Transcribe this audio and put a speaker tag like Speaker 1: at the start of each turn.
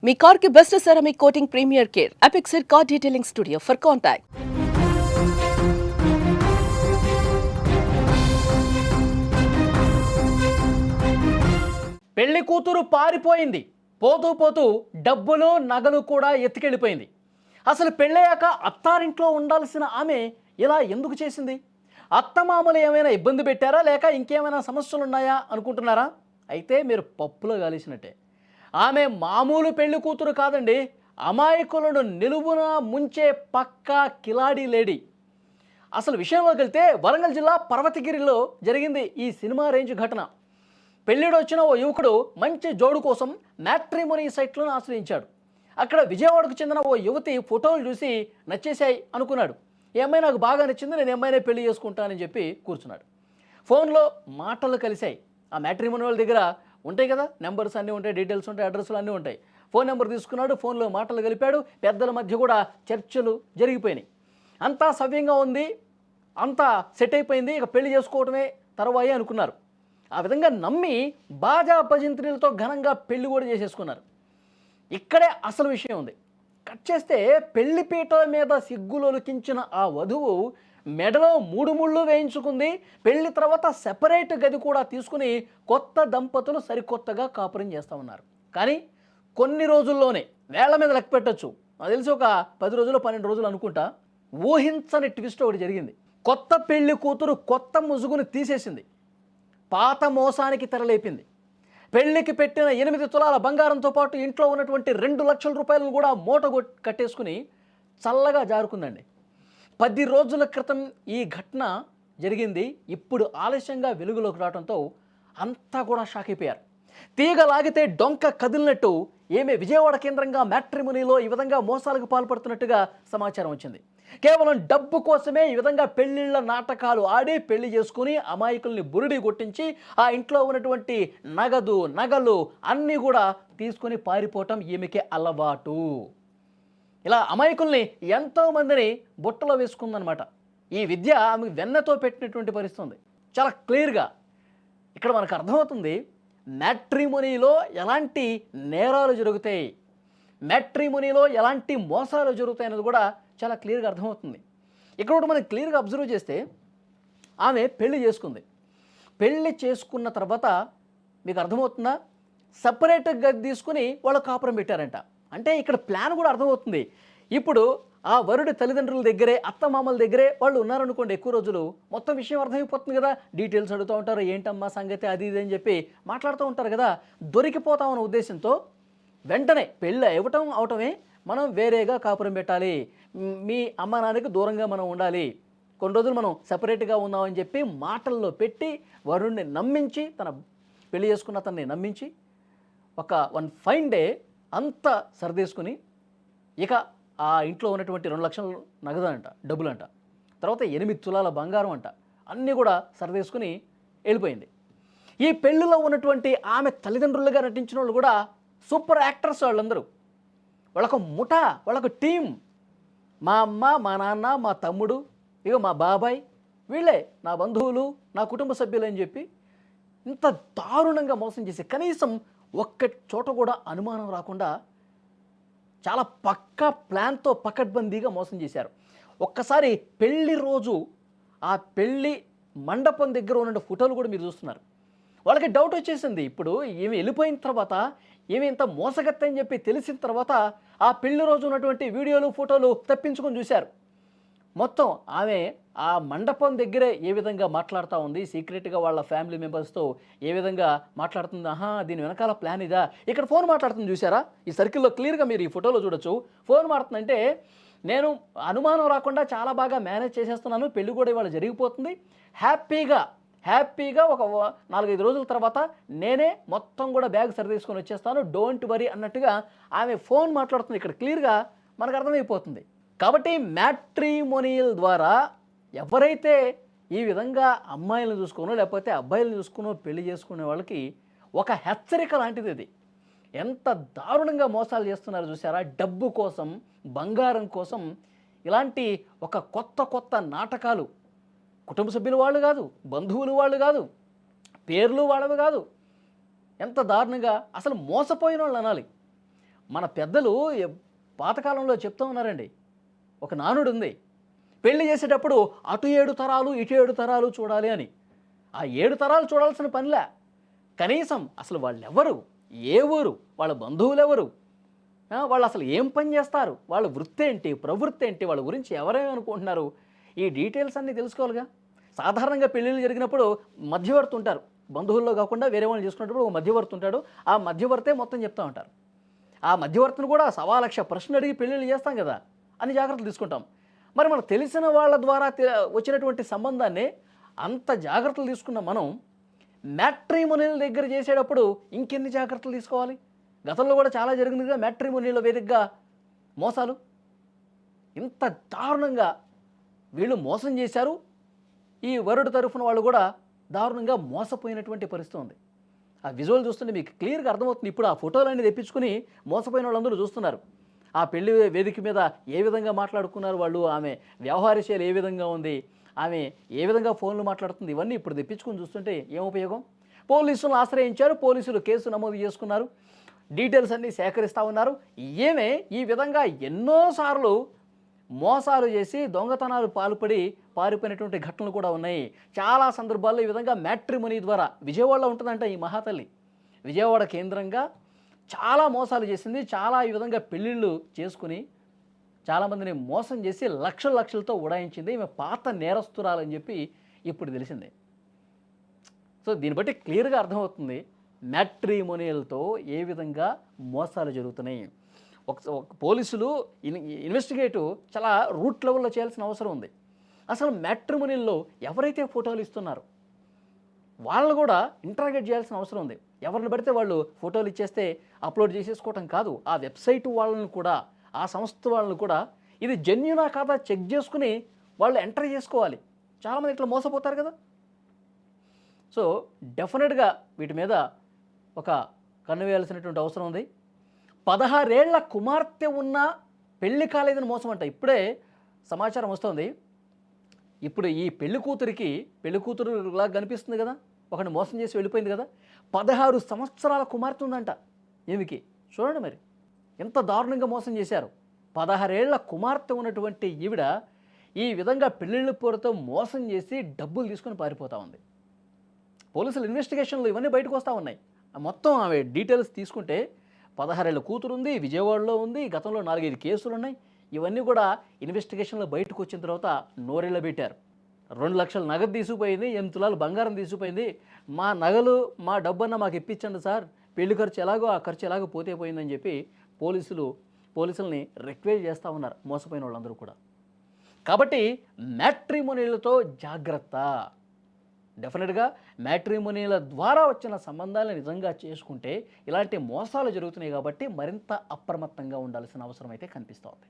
Speaker 1: మీ car కి best ceramic coating premier care Apexer car detailing studio for contact.
Speaker 2: పెళ్లి కూతురు పారిపోయింది. పోతూ పోతూ డబ్బులు నగలు కూడా ఎత్తుకెళ్ళిపోయింది. అసలు పెళ్ళయ్యాక అత్తారింట్లో ఉండాల్సిన ఆమె ఇలా ఎందుకు చేసింది? అత్తమామలు ఏమైనా ఇబ్బంది పెట్టారా, లేక ఇంకేమైనా సమస్యలు ఉన్నాయా అనుకుంటున్నారా? అయితే మీరు పప్పులో కలిసినట్టే. ఆమె మామూలు పెళ్లి కూతురు కాదండి, అమాయకులను నిలువున ముంచే పక్కా కిలాడీ లేడీ. అసలు విషయంలోకి వెళ్తే వరంగల్ జిల్లా పర్వతగిరిలో జరిగింది ఈ సినిమా రేంజ్ ఘటన. పెళ్ళిడొచ్చిన ఓ యువకుడు మంచి జోడు కోసం మ్యాట్రిమోనీ సైట్లను ఆశ్రయించాడు. అక్కడ విజయవాడకు చెందిన ఓ యువతి ఫోటోలు చూసి నచ్చేశాయి అనుకున్నాడు. ఈ అమ్మాయి నాకు బాగా నచ్చింది, నేను అమ్మాయినే పెళ్లి చేసుకుంటానని చెప్పి కూర్చున్నాడు. ఫోన్లో మాటలు కలిశాయి. ఆ మ్యాట్రిమోనీ వాళ్ళ దగ్గర ఉంటాయి కదా, నెంబర్స్ అన్నీ ఉంటాయి, డీటెయిల్స్ ఉంటాయి, అడ్రస్లు అన్నీ ఉంటాయి. ఫోన్ నెంబర్ తీసుకున్నాడు, ఫోన్లో మాటలు కలిపాడు. పెద్దల మధ్య కూడా చర్చలు జరిగిపోయినాయి. అంతా సవ్యంగా ఉంది, అంతా సెట్ అయిపోయింది, ఇక పెళ్లి చేసుకోవటమే తర్వాయి అనుకున్నారు. ఆ విధంగా నమ్మి బాజా భజంత్రీలతో ఘనంగా పెళ్లి కూడా చేసేసుకున్నారు. ఇక్కడే అసలు విషయం ఉంది. కట్ చేస్తే పెళ్లిపీటల మీద సిగ్గులొలికించిన ఆ వధువు మెడలో 3 ముళ్ళు వేయించుకుంది. పెళ్లి తర్వాత సెపరేట్ గది కూడా తీసుకుని కొత్త దంపతులు సరికొత్తగా కాపురం చేస్తూ ఉన్నారు. కానీ కొన్ని రోజుల్లోనే, వేళ్ల మీద లెక్క పెట్టచ్చు, నాకు తెలిసి ఒక 10 రోజులు 12 రోజులు అనుకుంటా, ఊహించని ట్విస్ట్ ఒకటి జరిగింది. కొత్త పెళ్లి కూతురు కొత్త ముసుగుని తీసేసింది, పాత మోసానికి తెరలేపింది. పెళ్లికి పెట్టిన 8 తులాల బంగారంతో పాటు ఇంట్లో ఉన్నటువంటి 2 లక్షల రూపాయలను కూడా మూట కట్టేసుకుని చల్లగా జారుకుందండి. 10 రోజుల క్రితం ఈ ఘటన జరిగింది. ఇప్పుడు ఆలస్యంగా వెలుగులోకి రావడంతో అంతా కూడా షాక్ అయిపోయారు. తీగ లాగితే డొంక కదిలినట్టు ఏమే విజయవాడ కేంద్రంగా మ్యాట్రిమోనీలో ఈ విధంగా మోసాలకు పాల్పడుతున్నట్టుగా సమాచారం వచ్చింది. కేవలం డబ్బు కోసమే ఈ విధంగా పెళ్లిళ్ళ నాటకాలు ఆడి పెళ్లి చేసుకుని అమాయకుల్ని బురిడి కొట్టించి ఆ ఇంట్లో ఉన్నటువంటి నగలు అన్నీ కూడా తీసుకొని పారిపోవటం ఈమెకే అలవాటు. ఇలా అమాయకుల్ని ఎంతోమందిని బుట్టలో వేసుకుందనమాట. ఈ విద్య ఆమెకు వెన్నతో పెట్టినటువంటి పరిస్థితి ఉంది. చాలా క్లియర్గా ఇక్కడ మనకు అర్థమవుతుంది మ్యాట్రిమోనీలో ఎలాంటి నేరాలు జరుగుతాయి, మ్యాట్రిమోనీలో ఎలాంటి మోసాలు జరుగుతాయి అన్నది కూడా చాలా క్లియర్గా అర్థమవుతుంది. ఇక్కడ కూడా మనం క్లియర్గా అబ్జర్వ్ చేస్తే ఆమె పెళ్లి చేసుకుంది. పెళ్లి చేసుకున్న తర్వాత మీకు అర్థమవుతుందా, సపరేట్ గది తీసుకుని వాళ్ళు కాపురం పెట్టారంట. అంటే ఇక్కడ ప్లాన్ కూడా అర్థమవుతుంది. ఇప్పుడు ఆ వరుడి తల్లిదండ్రుల దగ్గరే, అత్తమామల దగ్గరే వాళ్ళు ఉన్నారనుకోండి ఎక్కువ రోజులు, మొత్తం విషయం అర్థమైపోతుంది కదా. డీటెయిల్స్ అడుగుతూ ఉంటారు, ఏంటమ్మా సంగతి అది ఇది అని చెప్పి మాట్లాడుతూ ఉంటారు కదా. దొరికిపోతామన్న ఉద్దేశంతో వెంటనే పెళ్ళి అవటమే మనం వేరేగా కాపురం పెట్టాలి, మీ అమ్మ నాన్నకి దూరంగా మనం ఉండాలి, కొన్ని రోజులు మనం సపరేట్గా ఉందామని చెప్పి మాటల్లో పెట్టి వరుణ్ణి నమ్మించి, తన పెళ్లి చేసుకున్న అతన్ని నమ్మించి వన్ ఫైన్ డే అంతా సర్దేసుకుని ఇక ఆ ఇంట్లో ఉన్నటువంటి 2 లక్షల నగదు అంట, డబ్బులంట, తర్వాత 8 తులాల బంగారం అంట, అన్నీ కూడా సర్దేసుకుని వెళ్ళిపోయింది. ఈ పెళ్ళిలో ఉన్నటువంటి ఆమె తల్లిదండ్రులుగా నటించిన వాళ్ళు కూడా సూపర్ యాక్టర్స్. వాళ్ళందరూ వాళ్ళకు ముఠ, వాళ్ళకు టీం. మా అమ్మ, మా నాన్న, మా తమ్ముడు, ఇక మా బాబాయ్, వీళ్ళే నా బంధువులు, నా కుటుంబ సభ్యులు అని చెప్పి ఇంత దారుణంగా మోసం చేసి కనీసం ఒక్క చోట కూడా అనుమానం రాకుండా చాలా పక్కా ప్లాన్తో పకడ్బందీగా మోసం చేశారు. ఒక్కసారి పెళ్లి రోజు ఆ పెళ్లి మండపం దగ్గర ఉన్న ఫోటోలు కూడా మీరు చూస్తున్నారు. వాళ్ళకి డౌట్ వచ్చేసింది. ఇప్పుడు ఈమె వెళ్ళిపోయిన తర్వాత, ఈమె ఇంత మోసగత్త అని చెప్పి తెలిసిన తర్వాత ఆ పెళ్లి రోజు ఉన్నటువంటి వీడియోలు ఫోటోలు తప్పించుకొని చూశారు. మొత్తం ఆమె ఆ మండపం దగ్గరే ఏ విధంగా మాట్లాడుతూ ఉంది, సీక్రెట్గా వాళ్ళ ఫ్యామిలీ మెంబర్స్తో ఏ విధంగా మాట్లాడుతుంది, దీని వెనకాల ప్లాన్ ఇదా. ఇక్కడ ఫోన్ మాట్లాడుతుంది చూసారా, ఈ సర్కిల్లో క్లియర్గా మీరు ఈ ఫోటోలో చూడొచ్చు. ఫోన్ మాట్లాడుతుందంటే నేను అనుమానం రాకుండా చాలా బాగా మేనేజ్ చేసేస్తున్నాను, పెళ్లి కూడా ఇవాళ జరిగిపోతుంది, హ్యాపీగా ఒక 4-5 రోజుల తర్వాత నేనే మొత్తం కూడా బ్యాగ్ సరిదీసుకొని వచ్చేస్తాను, డోంట్ వరీ అన్నట్టుగా ఆమె ఫోన్ మాట్లాడుతుంది. ఇక్కడ క్లియర్గా మనకు అర్థమైపోతుంది. కాబట్టి మ్యాట్రిమోనియల్ ద్వారా ఎవరైతే ఈ విధంగా అమ్మాయిలను చూసుకునో లేకపోతే అబ్బాయిలను చూసుకునో పెళ్లి చేసుకునే వాళ్ళకి ఒక హెచ్చరిక లాంటిది ఇది. ఎంత దారుణంగా మోసాలు చేస్తున్నారు చూసారా, డబ్బు కోసం, బంగారం కోసం ఇలాంటి ఒక కొత్త నాటకాలు. కుటుంబ సభ్యులు వాళ్ళు కాదు, బంధువులు వాళ్ళు కాదు, పేర్లు వాళ్ళవి కాదు, ఎంత దారుణంగా అసలు మోసపోయిన వాళ్ళు అనాలి. మన పెద్దలు పాతకాలంలో చెప్తూ ఉన్నారండి. ఒక నానుడు ఉంది, పెళ్లి చేసేటప్పుడు అటు 7 తరాలు ఇటు 7 తరాలు చూడాలి అని. ఆ 7 తరాలు చూడాల్సిన పనిలే. కనీసం అసలు వాళ్ళెవరు, ఏ ఊరు, వాళ్ళ బంధువులెవరు, వాళ్ళు అసలు ఏం పని చేస్తారు, వాళ్ళ వృత్తి ఏంటి, ప్రవృత్తి ఏంటి, వాళ్ళ గురించి ఎవరేమనుకుంటున్నారు, ఈ డీటెయిల్స్ అన్నీ తెలుసుకోవాలిగా. సాధారణంగా పెళ్ళిళ్ళు జరిగినప్పుడు మధ్యవర్తి ఉంటారు, బంధువుల్లో కాకుండా వేరే వాళ్ళు చేసుకున్నప్పుడు ఒక మధ్యవర్తి ఉంటాడు. ఆ మధ్యవర్తే మొత్తం చెప్తూ ఉంటారు. ఆ మధ్యవర్తిని కూడా 1,00,000 ప్రశ్నలు అడిగి పెళ్ళిళ్ళు చేస్తాం కదా, అన్ని జాగ్రత్తలు తీసుకుంటాం. మరి మనకు తెలిసిన వాళ్ళ ద్వారా వచ్చినటువంటి సంబంధాన్ని అంత జాగ్రత్తలు తీసుకున్న మనం మ్యాట్రిమోనియల్ దగ్గర చేసేటప్పుడు ఇంకెన్ని జాగ్రత్తలు తీసుకోవాలి. గతంలో కూడా చాలా జరిగింది కదా మ్యాట్రిమోనియల్ వేదికగా మోసాలు. ఇంత దారుణంగా వీళ్ళు మోసం చేశారు. ఈ వరుడు తరఫున వాళ్ళు కూడా దారుణంగా మోసపోయినటువంటి పరిస్థితి ఉంది. ఆ విజువల్ చూస్తుంటే మీకు క్లియర్గా అర్థమవుతుంది. ఇప్పుడు ఆ ఫోటోలన్నీ తెప్పించుకుని మోసపోయిన వాళ్ళందరూ చూస్తున్నారు. ఆ పెళ్లి వేదిక మీద ఏ విధంగా మాట్లాడుకున్నారు వాళ్ళు, ఆమె వ్యవహార శైలి ఏ విధంగా ఉంది, ఆమె ఏ విధంగా ఫోన్లు మాట్లాడుతుంది, ఇవన్నీ ఇప్పుడు తెప్పించుకుని చూస్తుంటే ఏం ఉపయోగం. పోలీసులను ఆశ్రయించారు, పోలీసులు కేసు నమోదు చేసుకున్నారు, డీటెయిల్స్ అన్నీ సేకరిస్తూ ఉన్నారు. ఏమే ఈ విధంగా ఎన్నోసార్లు మోసాలు చేసి దొంగతనాలు పారిపోయినటువంటి ఘటనలు కూడా ఉన్నాయి. చాలా సందర్భాల్లో ఈ విధంగా మ్యాట్రిమోనీ ద్వారా, విజయవాడలో ఉంటుందంట ఈ మహాతల్లి, విజయవాడ కేంద్రంగా చాలా మోసాలు చేసింది. చాలా ఈ విధంగా పెళ్ళిళ్ళు చేసుకుని చాలామందిని మోసం చేసి లక్షలతో ఉడాయించింది. ఈమె పాత నేరస్తురాలని చెప్పి ఇప్పుడు తెలిసిందే. సో దీన్ని బట్టి క్లియర్గా అర్థమవుతుంది మ్యాట్రిమోనియల్తో ఏ విధంగా మోసాలు జరుగుతున్నాయి. ఒక పోలీసులు ఇన్వెస్టిగేటివ్ చాలా రూట్ లెవెల్లో చేయాల్సిన అవసరం ఉంది. అసలు మ్యాట్రిమోనియల్లో ఎవరైతే ఫోటోలు ఇస్తున్నారో వాళ్ళని కూడా ఇంటరాగేట్ చేయాల్సిన అవసరం ఉంది. ఎవరిని పడితే వాళ్ళు ఫోటోలు ఇచ్చేస్తే అప్లోడ్ చేసేసుకోవటం కాదు. ఆ వెబ్సైట్ వాళ్ళని కూడా, ఆ సంస్థ వాళ్ళని కూడా ఇది జెన్యూనా కాదా చెక్ చేసుకుని వాళ్ళు ఎంటర్ చేసుకోవాలి. చాలామంది ఇట్లా మోసపోతారు కదా. సో డెఫినెట్గా వీటి మీద ఒక కన్ను వేయాల్సినటువంటి అవసరం ఉంది. 16 ఏళ్ల కుమార్తె ఉన్న పెళ్లి కాలేదని మోసం అంట. ఇప్పుడే సమాచారం వస్తుంది. ఇప్పుడు ఈ పెళ్లి కూతురులా కనిపిస్తుంది కదా, ఒకరిని మోసం చేసి వెళ్ళిపోయింది కదా. 16 సంవత్సరాల కుమార్తె ఉందంట ఈమెకి. చూడండి మరి ఎంత దారుణంగా మోసం చేశారు. 16 ఏళ్ల కుమార్తె ఉన్నటువంటి ఈవిడ ఈ విధంగా పెళ్ళిళ్ళ పేరుతో మోసం చేసి డబ్బులు తీసుకొని పారిపోతూ ఉంది. పోలీసులు ఇన్వెస్టిగేషన్లు ఇవన్నీ బయటకు వస్తూ ఉన్నాయి. మొత్తం ఆమె డీటెయిల్స్ తీసుకుంటే 16 ఏళ్ల కూతురు ఉంది, విజయవాడలో ఉంది, గతంలో 4-5 కేసులు ఉన్నాయి. ఇవన్నీ కూడా ఇన్వెస్టిగేషన్లో బయటకు వచ్చిన తర్వాత నోరెళ్ళ పెట్టారు. 2 లక్షల నగదు తీసుకుపోయింది, 8 తులాలు బంగారం తీసుకుపోయింది. మా నగలు మా డబ్బన్న మాకు ఇప్పించండి సార్, పెళ్లి ఖర్చు ఎలాగో ఆ ఖర్చు ఎలాగో పోతే పోయిందని చెప్పి పోలీసుల్ని రిక్వెస్ట్ చేస్తూ ఉన్నారు మోసపోయిన వాళ్ళందరూ కూడా. కాబట్టి మ్యాట్రిమోనియల్తో జాగ్రత్త. డెఫినెట్గా మ్యాట్రిమోనియల్ ద్వారా వచ్చిన సంబంధాలను నిజంగా చేసుకుంటే ఇలాంటి మోసాలు జరుగుతున్నాయి. కాబట్టి మరింత అప్రమత్తంగా ఉండాల్సిన అవసరం అయితే కనిపిస్తోంది.